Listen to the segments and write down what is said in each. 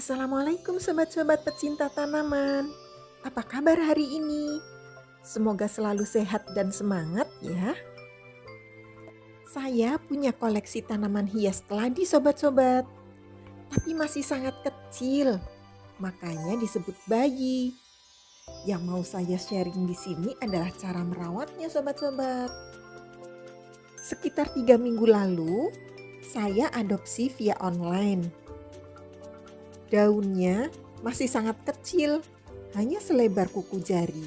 Assalamualaikum sobat-sobat pecinta tanaman. Apa kabar hari ini? Semoga selalu sehat dan semangat ya. Saya punya koleksi tanaman hias keladi sobat-sobat, tapi masih sangat kecil, makanya disebut bayi. Yang mau saya sharing di sini adalah cara merawatnya sobat-sobat. Sekitar 3 minggu lalu, saya adopsi via online. Daunnya masih sangat kecil, hanya selebar kuku jari.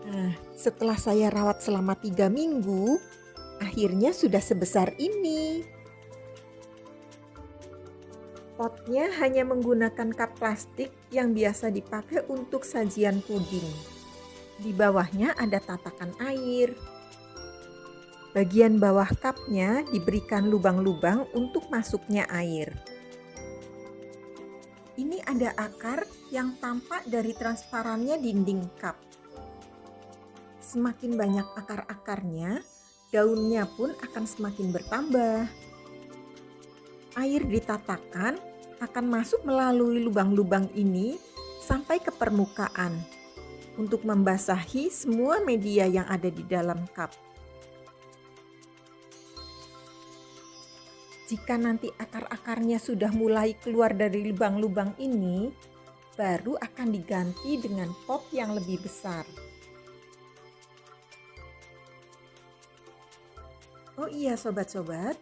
Nah, setelah saya rawat selama 3 minggu, akhirnya sudah sebesar ini. Potnya hanya menggunakan cup plastik yang biasa dipakai untuk sajian puding. Di bawahnya ada tatakan air. Bagian bawah cupnya diberikan lubang-lubang untuk masuknya air. Ini ada akar yang tampak dari transparannya dinding cup. Semakin banyak akar-akarnya, daunnya pun akan semakin bertambah. Air di tatakan akan masuk melalui lubang-lubang ini sampai ke permukaan untuk membasahi semua media yang ada di dalam cup. Jika nanti akar-akarnya sudah mulai keluar dari lubang-lubang ini, baru akan diganti dengan pot yang lebih besar. Oh iya sobat-sobat,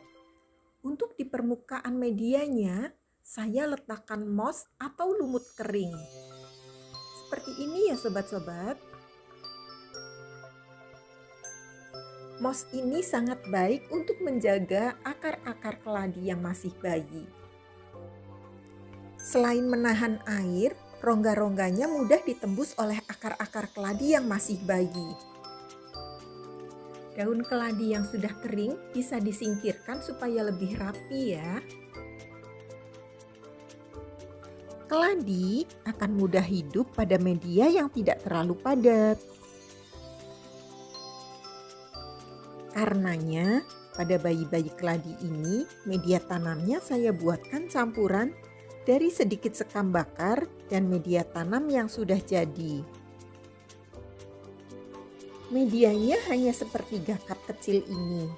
untuk di permukaan medianya, saya letakkan moss atau lumut kering. Seperti ini ya sobat-sobat. Moss ini sangat baik untuk menjaga akar-akar keladi yang masih bayi. Selain menahan air, rongga-rongganya mudah ditembus oleh akar-akar keladi yang masih bayi. Daun keladi yang sudah kering bisa disingkirkan supaya lebih rapi ya. Keladi akan mudah hidup pada media yang tidak terlalu padat. Karenanya, pada bayi-bayi keladi ini, media tanamnya saya buatkan campuran dari sedikit sekam bakar dan media tanam yang sudah jadi. Medianya hanya sepertiga cup kecil ini.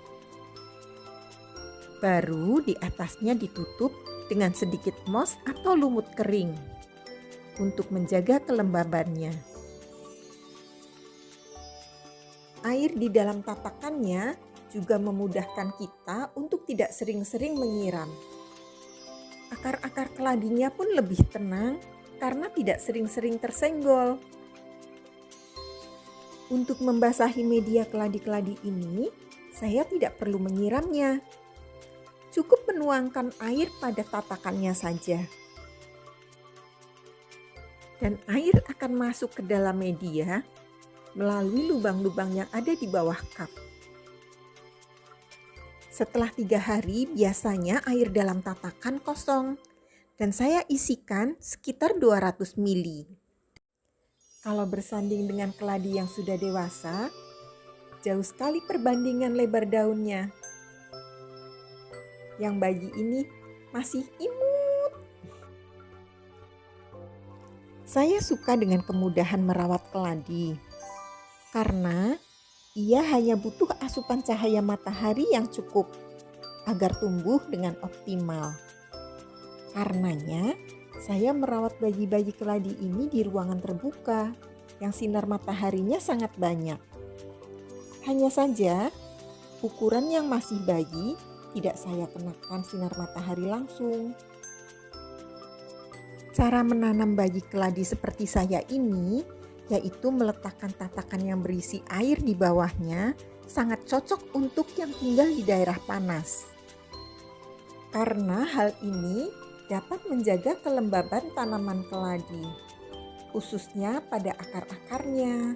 Baru di atasnya ditutup dengan sedikit moss atau lumut kering untuk menjaga kelembabannya. Air di dalam tatakannya juga memudahkan kita untuk tidak sering-sering menyiram. Akar-akar keladinya pun lebih tenang karena tidak sering-sering tersenggol. Untuk membasahi media keladi-keladi ini, saya tidak perlu menyiramnya. Cukup menuangkan air pada tatakannya saja. Dan air akan masuk ke dalam media melalui lubang-lubang yang ada di bawah cup. Setelah 3 hari, biasanya air dalam tatakan kosong dan saya isikan sekitar 200 ml. Kalau bersanding dengan keladi yang sudah dewasa, jauh sekali perbandingan lebar daunnya. Yang bayi ini masih imut. Saya suka dengan kemudahan merawat keladi, karena ia hanya butuh asupan cahaya matahari yang cukup agar tumbuh dengan optimal. Karenanya, saya merawat bayi-bayi keladi ini di ruangan terbuka yang sinar mataharinya sangat banyak. Hanya saja, ukuran yang masih bayi tidak saya kenakan sinar matahari langsung. Cara menanam bayi keladi seperti saya ini, yaitu meletakkan tatakan yang berisi air di bawahnya, sangat cocok untuk yang tinggal di daerah panas. Karena hal ini dapat menjaga kelembaban tanaman keladi, khususnya pada akar-akarnya.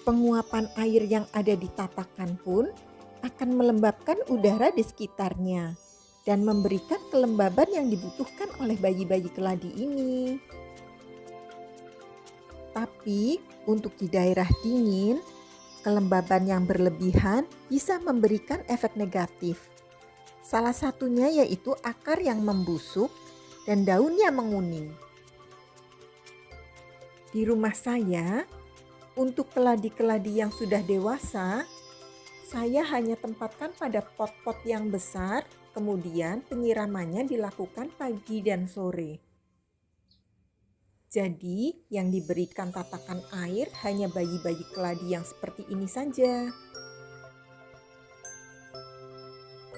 Penguapan air yang ada di tatakan pun akan melembabkan udara di sekitarnya dan memberikan kelembaban yang dibutuhkan oleh bayi-bayi keladi ini. Tapi untuk di daerah dingin, kelembaban yang berlebihan bisa memberikan efek negatif, Salah satunya yaitu akar yang membusuk dan daunnya menguning. Di rumah saya, untuk keladi-keladi yang sudah dewasa, saya hanya tempatkan pada pot-pot yang besar, kemudian penyiramannya dilakukan pagi dan sore. Jadi, yang diberikan tatakan air hanya bayi-bayi keladi yang seperti ini saja.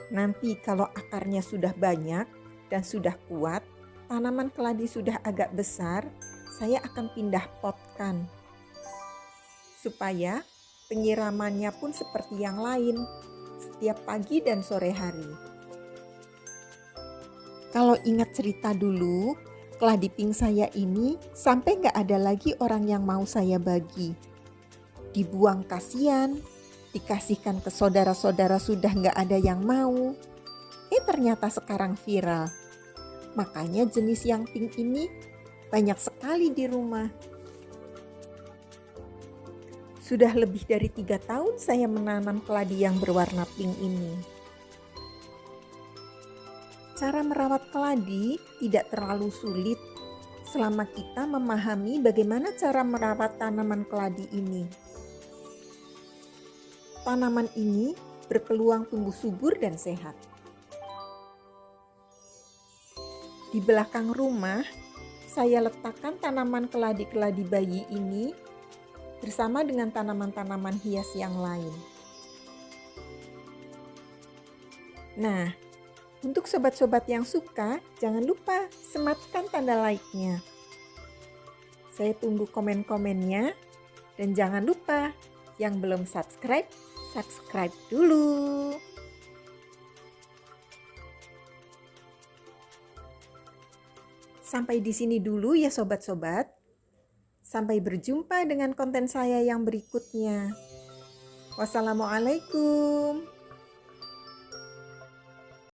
Nanti kalau akarnya sudah banyak dan sudah kuat, tanaman keladi sudah agak besar, saya akan pindah potkan. Supaya penyiramannya pun seperti yang lain, setiap pagi dan sore hari. Kalau ingat cerita dulu, keladi pink saya ini sampai nggak ada lagi orang yang mau saya bagi. Dibuang kasihan, dikasihkan ke saudara-saudara sudah nggak ada yang mau. Ternyata sekarang viral. Makanya jenis yang pink ini banyak sekali di rumah. Sudah lebih dari 3 tahun saya menanam keladi yang berwarna pink ini. Cara merawat keladi tidak terlalu sulit selama kita memahami bagaimana cara merawat tanaman keladi ini. Tanaman ini berpeluang tumbuh subur dan sehat. Di belakang rumah, saya letakkan tanaman keladi-keladi bayi ini bersama dengan tanaman-tanaman hias yang lain. Nah, untuk sobat-sobat yang suka, jangan lupa sematkan tanda like-nya. Saya tunggu komen-komennya, dan jangan lupa yang belum subscribe, subscribe dulu. Sampai di sini dulu ya sobat-sobat. Sampai berjumpa dengan konten saya yang berikutnya. Wassalamualaikum.